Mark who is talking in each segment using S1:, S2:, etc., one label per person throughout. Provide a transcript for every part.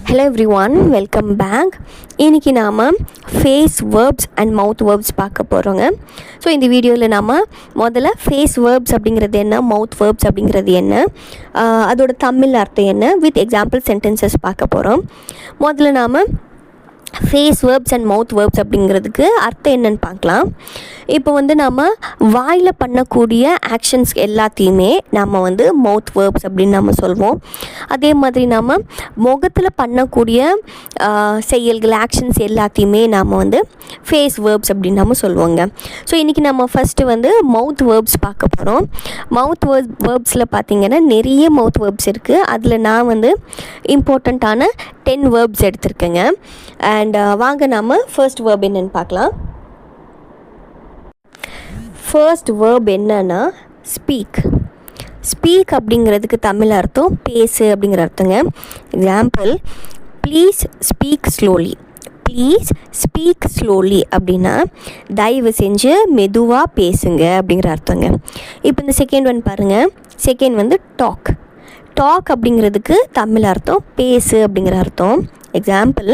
S1: Hello everyone, welcome back. இன்னைக்கு நாம face verbs and mouth verbs பார்க்க போறோங்க. ஸோ இந்த வீடியோவில் நாம முதல்ல face verbs அப்படிங்கிறது என்ன, mouth verbs அப்படிங்கிறது என்ன, அதோட தமிழ் அர்த்தம் என்ன வித் எக்ஸாம்பிள் சென்டென்சஸ் பார்க்க போகிறோம். முதல்ல நாம face verbs and mouth verbs அப்படிங்கிறதுக்கு அர்த்தம் என்னன்னு பார்க்கலாம். இப்போ நம்ம வாயில் பண்ணக்கூடிய ஆக்ஷன்ஸ் எல்லாத்தையுமே நம்ம மவுத் வேர்ப்ஸ் அப்படின்னு நம்ம சொல்வோம். அதே மாதிரி நம்ம முகத்தில் பண்ணக்கூடிய செயல்கள் ஆக்ஷன்ஸ் எல்லாத்தையுமே நாம் ஃபேஸ் வேர்ப்ஸ் அப்படின்னு நம்ம சொல்லுவோங்க. ஸோ இன்றைக்கி நம்ம ஃபஸ்ட்டு மவுத் வேர்ப்ஸ் பார்க்க போகிறோம். மவுத் வேர்ப்ஸில் பார்த்திங்கன்னா நிறைய மவுத் வேர்ப்ஸ் இருக்குது. அதில் நான் இம்பார்ட்டண்ட்டான 10 வேர்ப்ஸ் எடுத்திருக்கேங்க. அண்ட் வாங்க நாம் ஃபர்ஸ்ட் வேர்ப் என்னன்னு பார்க்கலாம். ஃபர்ஸ்ட் வேர்ப் என்னன்னா ஸ்பீக். ஸ்பீக் அப்படிங்கிறதுக்கு தமிழ் அர்த்தம் பேசு அப்படிங்கிற அர்த்தங்க. Example, please speak slowly. Please speak slowly அப்படின்னா தயவு செஞ்சு மெதுவாக பேசுங்க அப்படிங்கிற அர்த்தங்க. இப்போ இந்த செகண்ட் ஒன் பாருங்கள். Second talk. டாக் அப்படிங்கிறதுக்கு தமிழ் அர்த்தம் பேசு அப்படிங்கிற அர்த்தம். Example,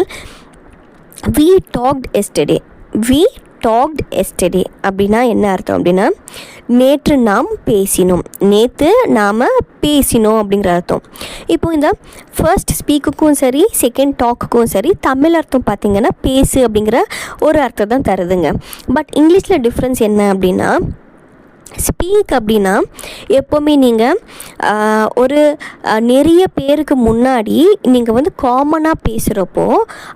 S1: we talked yesterday. we talked yesterday அப்படின்னா என்ன அர்த்தம் அப்படின்னா நேற்று நாம் பேசினோம், நேற்று நாம் பேசினோம் அப்படிங்கிற அர்த்தம். இப்போ இந்த ஃபர்ஸ்ட் ஸ்பீக்குக்கும் சரி செகண்ட் டாக்குக்கும் சரி தமிழ் அர்த்தம் பார்த்திங்கன்னா பேசு அப்படிங்கிற ஒரு அர்த்தம் தான் தருதுங்க. பட் இங்கிலீஷில் டிஃப்ரென்ஸ் என்ன அப்படின்னா, ஸ்பீக் அப்படின்னா எப்போவுமே நீங்கள் ஒரு நிறைய பேருக்கு முன்னாடி நீங்கள் காமனாக பேசுகிறப்போ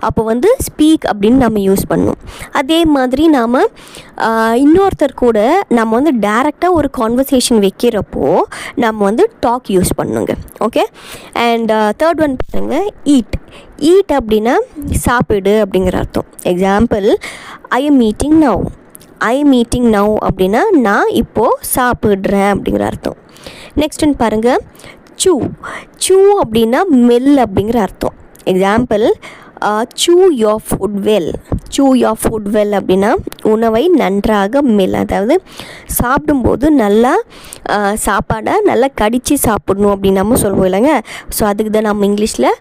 S1: அப்போ ஸ்பீக் அப்படின்னு நம்ம யூஸ் பண்ணுவோம். அதே மாதிரி நாம் இன்னொருத்தர் கூட நம்ம டைரெக்டாக ஒரு கான்வர்சேஷன் வைக்கிறப்போ நம்ம டாக் யூஸ் பண்ணுங்க. ஓகே. அண்ட் தேர்ட் ஒன் பாருங்கள், ஈட். ஈட் அப்படின்னா சாப்பிடு அப்படிங்கிற அர்த்தம். Example, I am meeting now. I meeting now அப்படின்னா நான் இப்போது சாப்பிட்றேன் அப்படிங்கிற அர்த்தம். நெக்ஸ்ட் ஒன் பாருங்கள், சூ. சூ அப்படின்னா மெல் அப்படிங்கிற அர்த்தம். எக்ஸாம்பிள், சூ யோர் ஃபுட் வெல். சூ யோர் ஃபுட் வெல் அப்படின்னா உணவை நன்றாக மெல், அதாவது சாப்பிடும்போது நல்லா சாப்பாடை நல்லா கடித்து சாப்பிடணும் அப்படின்னு நம்ம சொல்லுவோம் இல்லைங்க. ஸோ அதுக்கு தான் நம்ம இங்கிலீஷில்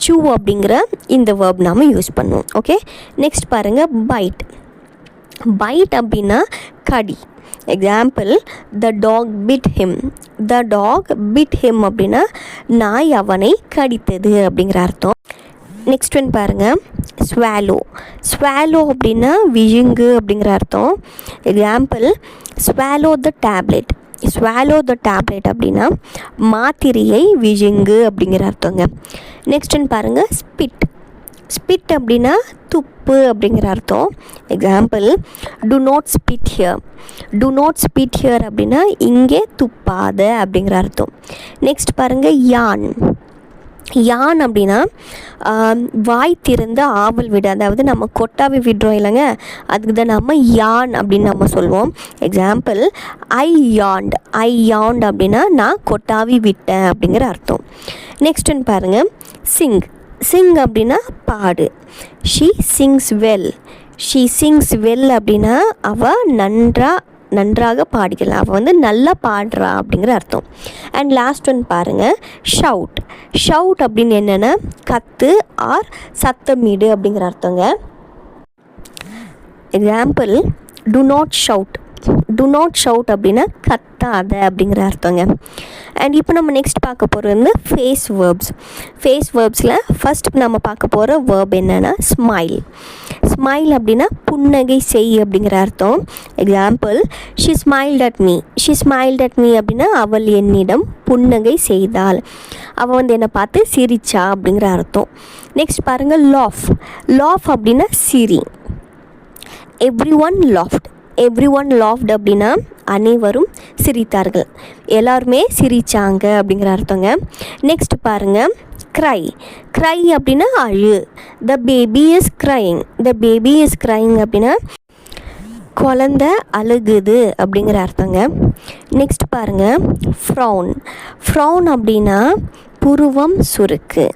S1: சூ அப்படிங்கிற இந்த வேர்ப் நாம் யூஸ் பண்ணுவோம். ஓகே. நெக்ஸ்ட் பாருங்கள், பைட். பைட் அப்படின்னா கடி. Example, the dog bit him. The dog bit him அப்படின்னா நாய் அவனை கடித்தது அப்படிங்கிற அர்த்தம். நெக்ஸ்ட் ஒன் பாருங்கள், ஸ்வாலோ. ஸ்வாலோ அப்படின்னா விழுங்கு அப்படிங்கிற அர்த்தம். Example, swallow the tablet. Swallow the tablet அப்படின்னா மாத்திரையை விழுங்கு அப்படிங்கிற அர்த்தங்க. நெக்ஸ்ட் ஒன் பாருங்கள், ஸ்பிட். ஸ்பிட் அப்படின்னா துப்பு அப்படிங்கிற அர்த்தம். Example, do not spit here. Do not spit here அப்படின்னா இங்கே துப்பாத அப்படிங்கிற அர்த்தம். நெக்ஸ்ட் பாருங்கள், யான். யான் அப்படின்னா வாய் திறந்த ஆவல் விட, அதாவது நம்ம கொட்டாவி விடுறோம் இல்லைங்க, அதுக்கு தான் நம்ம யான் அப்படின்னு நம்ம சொல்லுவோம். எக்ஸாம்பிள், ஐ யாண்ட். ஐ யாண்ட் அப்படின்னா நான் கொட்டாவி விட்டேன் அப்படிங்கிற அர்த்தம். நெக்ஸ்ட் ஒன் பாருங்கள், சிங். சிங் அப்படின்னா பாடு. She sings well. She sings well அப்படின்னா அவள் நன்றாக பாடிக்கலாம், அவள் நல்லா பாடுறா அப்படிங்கிற அர்த்தம். அண்ட் லாஸ்ட் ஒன் பாருங்கள், ஷவுட். ஷவுட் அப்படின்னு என்னென்னா கத்து ஆர் சத்தமிடு அப்படிங்கிற அர்த்தங்க. Example, do not shout. Do not shout அப்படின்னா கத்தாத அப்படிங்கிற அர்த்தங்க. அண்ட் இப்போ நம்ம நெக்ஸ்ட் பார்க்க போகிறது ஃபேஸ் வேர்ப்ஸ். ஃபேஸ் வேர்ப்ஸில் ஃபஸ்ட் நம்ம பார்க்க போகிற வேர்ப் என்னென்னா ஸ்மைல். ஸ்மைல் அப்படின்னா புன்னகை செய் அப்படிங்கிற அர்த்தம். Example, she smiled at me. She smiled at me அப்படின்னா அவள் என்னிடம் புன்னகை செய்தாள், அவள் என்னை பார்த்து சிரிச்சா அப்படிங்கிற அர்த்தம். நெக்ஸ்ட் பாருங்கள், லாஃப். லாஃப் அப்படின்னா சிரி. Every one laughed. Every one laughed அப்படின்னா அனைவரும் சிரித்தார்கள், எல்லாருமே சிரித்தாங்க அப்படிங்கிற அர்த்தங்க. நெக்ஸ்ட் பாருங்கள், க்ரை. க்ரை அப்படின்னா அழு. The baby is crying. The baby is crying அப்படின்னா குழந்தை அழுகுது அப்படிங்கிற அர்த்தங்க. நெக்ஸ்ட் பாருங்கள், ஃப்ரௌன். ஃப்ரௌன் அப்படின்னா புருவம் சுருக்கு.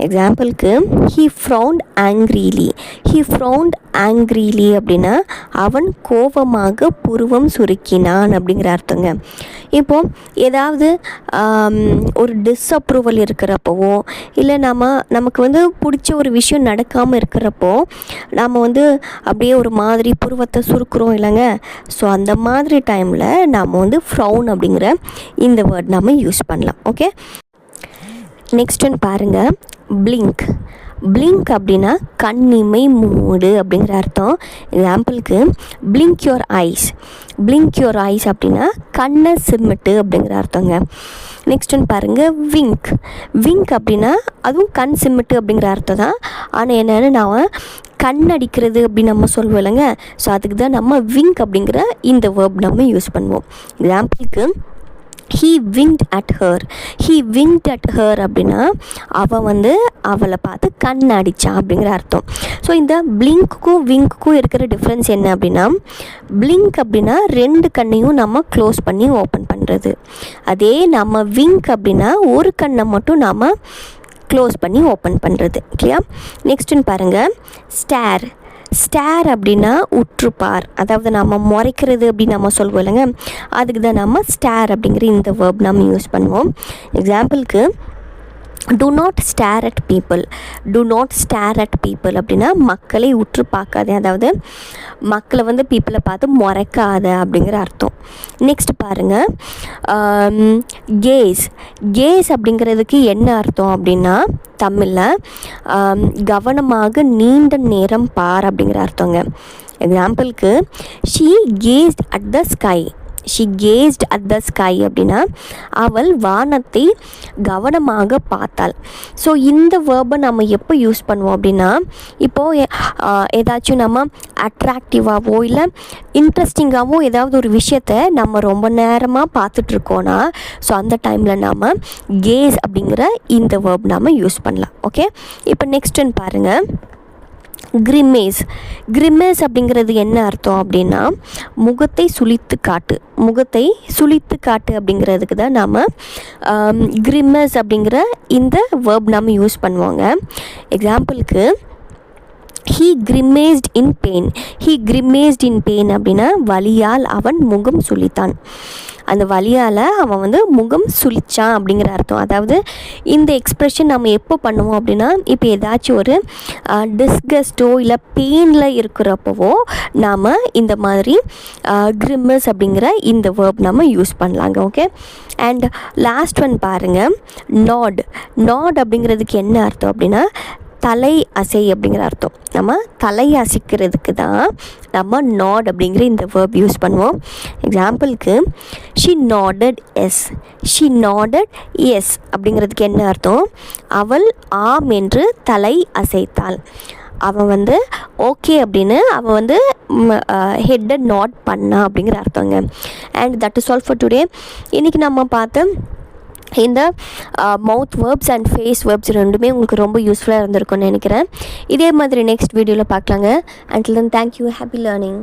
S1: எக்ஸாம்பிளுக்கு, ஹீ ஃப்ரௌண்ட் ஆங்க்ரீலி. ஹீ ஃப்ரௌண்ட் ஆங்க்ரீலி அப்படின்னா அவன் கோபமாக புருவம் சுருக்கினான் அப்படிங்கிற அர்த்தங்க. இப்போது ஏதாவது ஒரு டிஸ்அப்ரூவல் இருக்கிறப்பவோ இல்லை நமக்கு வந்து பிடிச்ச ஒரு விஷயம் நடக்காமல் இருக்கிறப்போ நம்ம வந்து அப்படியே ஒரு மாதிரி புருவத்தை சுருக்குறோம் இல்லைங்க. ஸோ அந்த மாதிரி டைமில் நம்ம வந்து ஃப்ரௌன் அப்படிங்கிற இந்த வேர்ட் நம்ம யூஸ் பண்ணலாம். ஓகே, நெக்ஸ்ட் ஒன் பாருங்கள், பிளிங்க். பிளிங்க் அப்படின்னா கண்ணிமை மூடு அப்படிங்கிற அர்த்தம். எக்ஸாம்பிளுக்கு blink your eyes. Blink your eyes அப்படின்னா கண்ணை சிமிட்டு அப்படிங்கிற அர்த்தங்க. நெக்ஸ்ட் ஒன் பாருங்கள், விங்க். விங்க் அப்படின்னா அதுவும் கண் சிமிட்டு அப்படிங்கிற அர்த்தம் தான். ஆனால் என்னென்னு நான் கண் அடிக்கிறது அப்படின்னு நம்ம சொல்லுவோம் இல்லைங்க. ஸோ அதுக்கு தான் நம்ம விங்க் அப்படிங்கிற இந்த வேர்ப் நம்ம யூஸ் பண்ணுவோம். எக்ஸாம்பிளுக்கு he winked at her. he winked at her அப்படின்னா அவளை பார்த்து கண் அடித்தான் அப்படிங்கிற அர்த்தம். ஸோ இந்த பிளிங்க்குக்கும் விங்க்குக்கும் இருக்கிற டிஃப்ரென்ஸ் என்ன அப்படின்னா, பிளிங்க் அப்படின்னா 2 கண்ணையும் நம்ம க்ளோஸ் பண்ணி ஓப்பன் பண்ணுறது. அதே நம்ம விங்க் அப்படின்னா ஒரு கண்ணை மட்டும் நாம் க்ளோஸ் பண்ணி ஓப்பன் பண்ணுறது. இல்லையா? நெக்ஸ்ட்டுன்னு பாருங்கள், ஸ்டேர். ஸ்டேர் அப்படின்னா உற்றுப்பார், அதாவது நம்ம முறைக்கிறது அப்படின்னு நம்ம சொல்லுவோம் இல்லைங்க. அதுக்கு தான் நம்ம ஸ்டேர் அப்படிங்கிற இந்த வேர்ப் நம்ம யூஸ் பண்ணுவோம். எக்ஸாம்பிளுக்கு do not stare at people. do not stare at people அப்படின்னா மக்களை உற்று பார்க்காதே, அதாவது மக்களை வந்து பீப்புளை பார்த்து முறைக்காத அப்படிங்கிற அர்த்தம். நெக்ஸ்ட் பாருங்கள், கேஸ். கேஸ் அப்படிங்கிறதுக்கு என்ன அர்த்தம் அப்படின்னா தமிழில் கவனமாக நீண்ட நேரம் பார் அப்படிங்கிற அர்த்தங்க. எக்ஸாம்பிளுக்கு she gazed at the sky. she gazed at the sky அப்படின்னா அவள் வானத்தை கவனமாக பார்த்தாள். ஸோ இந்த வேர்பை நம்ம எப்போ யூஸ் பண்ணுவோம் அப்படின்னா, இப்போது ஏதாச்சும் நம்ம அட்ராக்டிவாகவோ இல்லை இன்ட்ரெஸ்டிங்காகவோ ஏதாவது ஒரு விஷயத்தை நம்ம ரொம்ப நேரமாக பார்த்துட்ருக்கோன்னா ஸோ அந்த டைமில் நாம் கேஸ் அப்படிங்கிற இந்த வேர்ப் நாம் யூஸ் பண்ணலாம். ஓகே, இப்போ நெக்ஸ்ட்டுன்னு பாருங்கள், கிரிமேஸ். கிரிமேஸ் அப்படிங்கிறது என்ன அர்த்தம் அப்படின்னா முகத்தை சுளித்து காட்டு. முகத்தை சுளித்து காட்டு அப்படிங்கிறதுக்கு தான் நாம் கிரிமேஸ் அப்படிங்கிற இந்த வேர்ப் நம்ம யூஸ் பண்ணுவோங்க. எக்ஸாம்பிளுக்கு he grimaced in pain. he grimaced in pain அப்படின்னா வலியால் அவன் முகம் சுளித்தான். அந்த வலியால் அவன் முகம் சுளித்தான் அப்படிங்கிற அர்த்தம். அதாவது இந்த எக்ஸ்ப்ரெஷன் நம்ம எப்போ பண்ணுவோம் அப்படின்னா, இப்போ ஏதாச்சும் ஒரு டிஸ்கஸ்டோ இல்லை பெயினில் இருக்கிறப்பவோ நாம் இந்த மாதிரி கிரிமஸ் அப்படிங்கிற இந்த வேர்ப் நம்ம யூஸ் பண்ணலாங்க. ஓகே, அண்ட் லாஸ்ட் ஒன் பாருங்கள், நாட். நாட் அப்படிங்கிறதுக்கு என்ன அர்த்தம் அப்படின்னா தலை அசை அப்படிங்கிற அர்த்தம். நம்ம தலை அசைக்கிறதுக்கு தான் நம்ம நாட் அப்படிங்கிற இந்த வேர்ப் யூஸ் பண்ணுவோம். எக்ஸாம்பிளுக்கு she nodded yes. she nodded yes அப்படிங்கிறதுக்கு என்ன அர்த்தம், அவள் ஆம் என்று தலை அசைத்தாள். அவன் ஓகே அப்படின்னு அவன் ஹெட்டை நாட் பண்ணா அப்படிங்கிற அர்த்தங்க. And that is all for today. இன்றைக்கி நம்ம பார்த்து இந்த mouth verbs and face verbs ரெண்டுமே உங்களுக்கு ரொம்ப யூஸ்ஃபுல்லாக இருந்திருக்கும்னு நினைக்கிறேன். இதே மாதிரி நெக்ஸ்ட் வீடியோவில் பார்க்கலாங்க. Until then thank you, happy learning.